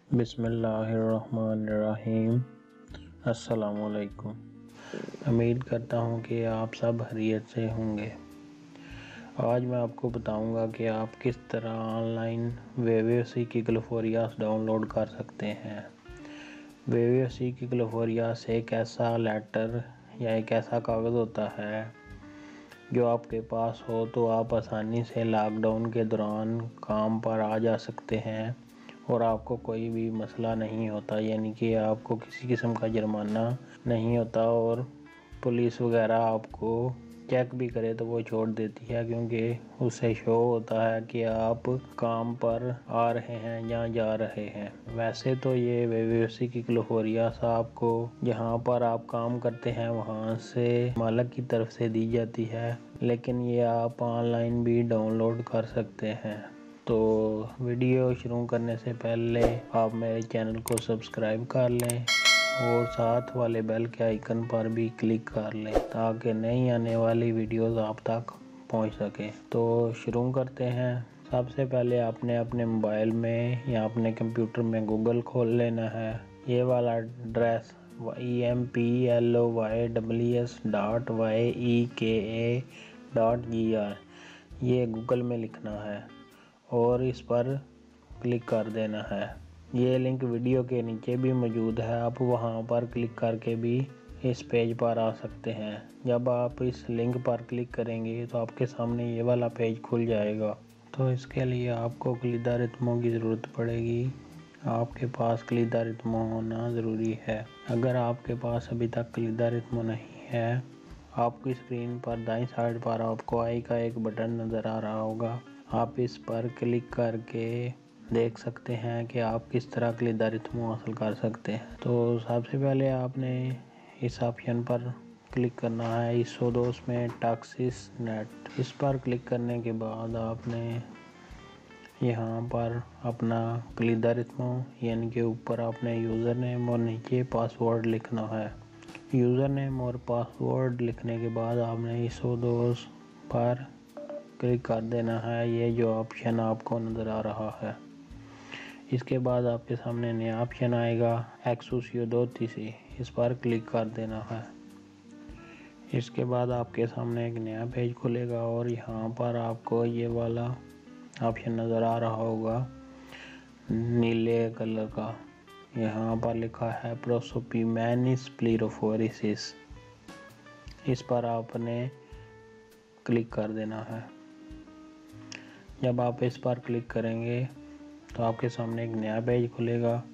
बिस्मिल्लाहिर्रहमानिर्रहीम। अस्सलामुअलैकुम। उम्मीद करता हूँ कि आप सब खैरियत से होंगे। आज मैं आपको बताऊँगा कि आप किस तरह ऑनलाइन वेवेसी किक्लोफोरियास डाउनलोड कर सकते हैं। वेवेसी किक्लोफोरियास एक ऐसा लेटर या एक ऐसा कागज़ होता है जो आपके पास हो तो आप आसानी से लॉकडाउन के दौरान काम पर आ जा सकते हैं और आपको कोई भी मसला नहीं होता, यानी कि आपको किसी किस्म का जुर्माना नहीं होता और पुलिस वगैरह आपको चेक भी करे तो वो छोड़ देती है, क्योंकि उससे शो होता है कि आप काम पर आ रहे हैं या जा रहे हैं। वैसे तो ये वेवेसी किक्लोफोरियास आपको जहाँ पर आप काम करते हैं वहाँ से मालिक की तरफ से दी जाती है, लेकिन ये आप ऑनलाइन भी डाउनलोड कर सकते हैं। तो वीडियो शुरू करने से पहले आप मेरे चैनल को सब्सक्राइब कर लें और साथ वाले बेल के आइकन पर भी क्लिक कर लें ताकि नई आने वाली वीडियोस आप तक पहुंच सके। तो शुरू करते हैं। सबसे पहले आपने अपने मोबाइल में या अपने कंप्यूटर में गूगल खोल लेना है। ये वाला एड्रेस employs.yeka.gr ये गूगल में लिखना है और इस पर क्लिक कर देना है। ये लिंक वीडियो के नीचे भी मौजूद है, आप वहां पर क्लिक करके भी इस पेज पर आ सकते हैं। जब आप इस लिंक पर क्लिक करेंगे तो आपके सामने ये वाला पेज खुल जाएगा। तो इसके लिए आपको क्लीदारिथमो की ज़रूरत पड़ेगी। आपके पास क्लीदारिथमो होना ज़रूरी है। अगर आपके पास अभी तक क्लीदारिथमो नहीं है, आपकी स्क्रीन पर दाईं साइड पर आपको आई का एक बटन नज़र आ रहा होगा। आप इस पर क्लिक करके देख सकते हैं कि आप किस तरह क्लीदारिथमो हासिल कर सकते हैं। तो सबसे पहले आपने इस ऑप्शन पर क्लिक करना है, इस दोस्त में taxisnet। इस पर क्लिक करने के बाद आपने यहाँ पर अपना क्लीदारिथमो यानी कि ऊपर आपने यूज़र नेम और नीचे पासवर्ड लिखना है। यूज़र नेम और पासवर्ड लिखने के बाद आपने इस दोस्त पर क्लिक कर देना है, ये जो ऑप्शन आपको नज़र आ रहा है। इसके बाद आपके सामने नया ऑप्शन आएगा एक्सोसियो दो तीसरी, इस पर क्लिक कर देना है। इसके बाद आपके सामने एक नया पेज खुलेगा और यहाँ पर आपको ये वाला ऑप्शन नज़र आ रहा होगा नीले कलर का। यहाँ पर लिखा है प्रोसोपिमैनिस प्लीरोफोरिसिस, इस पर आपने क्लिक कर देना है। जब आप इस पर क्लिक करेंगे तो आपके सामने एक नया पेज खुलेगा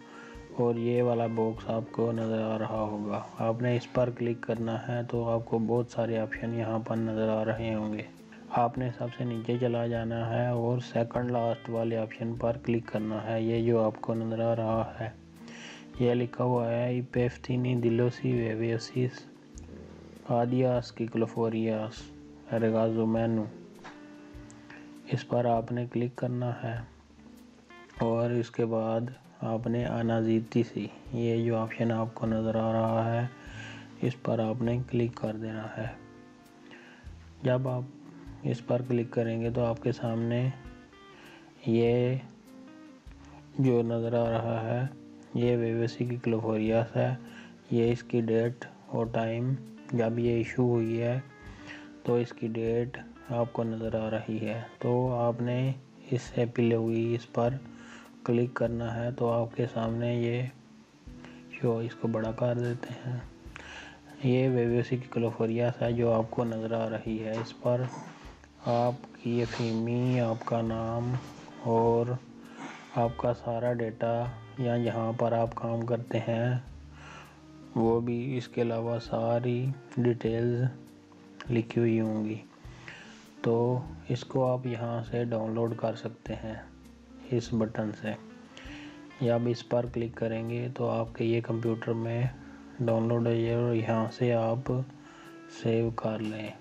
और ये वाला बॉक्स आपको नज़र आ रहा होगा। आपने इस पर क्लिक करना है तो आपको बहुत सारे ऑप्शन यहाँ पर नज़र आ रहे होंगे। आपने सबसे नीचे चला जाना है और सेकंड लास्ट वाले ऑप्शन पर क्लिक करना है। ये जो आपको नज़र आ रहा है ये लिखा हुआ है इपेफ्थिनी दिलोसी वेवेसिस आदियास किक्लोफोरियास εργαζόμενου। इस पर आपने क्लिक करना है और इसके बाद आपने अनाजीती ये जो ऑप्शन आपको नज़र आ रहा है इस पर आपने क्लिक कर देना है। जब आप इस पर क्लिक करेंगे तो आपके सामने ये जो नज़र आ रहा है ये वेवेसी किक्लोफोरियास है। ये इसकी डेट और टाइम जब ये इशू हुई है तो इसकी डेट आपको नज़र आ रही है। तो आपने इससे पहले हुई इस पर क्लिक करना है तो आपके सामने ये शो, इसको बड़ा कर देते हैं, ये वेवेसी किक्लोफोरियास है जो आपको नज़र आ रही है। इस पर आपकी ये फीमी, आपका नाम और आपका सारा डेटा या जहाँ पर आप काम करते हैं वो भी, इसके अलावा सारी डिटेल्स लिखी हुई होंगी। तो इसको आप यहाँ से डाउनलोड कर सकते हैं इस बटन से। जब इस पर क्लिक करेंगे तो आपके ये कंप्यूटर में डाउनलोड हो जाए और यहाँ से आप सेव कर लें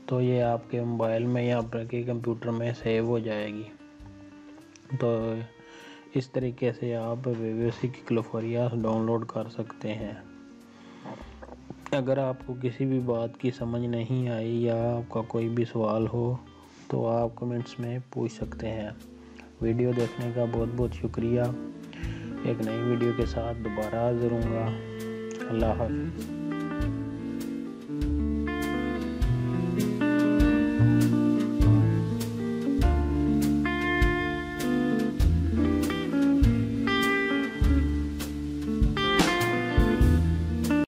तो ये आपके मोबाइल में या आपके कंप्यूटर में सेव हो जाएगी। तो इस तरीके से आप वेवेसी किक्लोफोरियास डाउनलोड कर सकते हैं। अगर आपको किसी भी बात की समझ नहीं आई या आपका कोई भी सवाल हो तो आप कमेंट्स में पूछ सकते हैं। वीडियो देखने का बहुत बहुत शुक्रिया। एक नई वीडियो के साथ दोबारा हाजिर होऊंगा। अल्लाह हाफ़िज़।